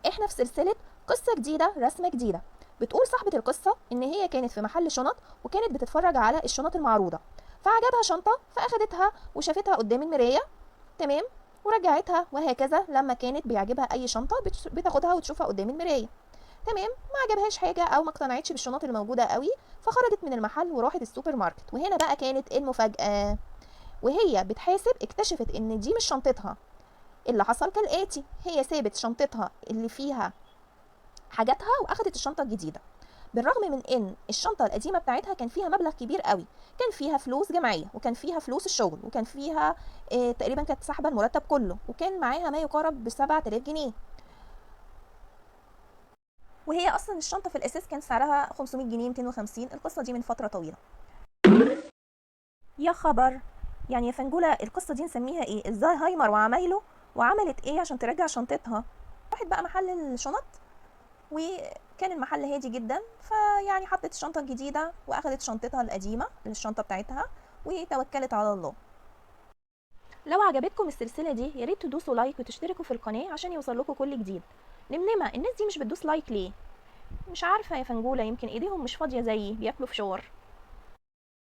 احنا في سلسلة قصة جديدة رسمة جديدة. بتقول صاحبة القصة ان هي كانت في محل شنط وكانت بتتفرج على الشنط المعروضة، فعجبها شنطة فاخدتها وشافتها قدام المراية. تمام. ورجعتها وهكذا، لما كانت بيعجبها اي شنطة بتاخدها وتشوفها قدام المراية. تمام. ما عجبهاش حاجة او ما اقتنعتش بالشنط الموجودة قوي، فخرجت من المحل وراحت السوبر ماركت. وهنا بقى كانت المفاجأة، وهي بتحاسب اكتشفت ان دي مش شنطتها. اللي حصل كالآتي: هي سابت شنطتها اللي فيها حاجاتها واخدت الشنطه الجديده، بالرغم من ان الشنطه القديمه بتاعتها كان فيها مبلغ كبير قوي. كان فيها فلوس جمعيه، وكان فيها فلوس الشغل، وكان فيها تقريبا كانت سحبه المرتب كله، وكان معاها ما يقارب ب 7000 جنيه. وهي اصلا الشنطه في الاساس كان سعرها 500 جنيه، 250. القصه دي من فتره طويله. يا خبر! يعني يا فنجوله القصه دي نسميها ايه؟ ازاي هايمر وعمايله وعملت ايه عشان ترجع شنطتها؟ راحت بقى محل الشنط، وكان المحل هادي جدا، فيعني حطت الشنطة الجديدة واخدت شنطتها القديمة الشنطة بتاعتها وتوكلت على الله. لو عجبتكم السلسلة دي ياريت تدوسوا لايك وتشتركوا في القناة عشان يوصلكوا كل جديد. نمنمة الناس دي مش بتدوس لايك ليه؟ مش عارفة يا فنجولة، يمكن ايديهم مش فاضية زيي بياكلوا فشار.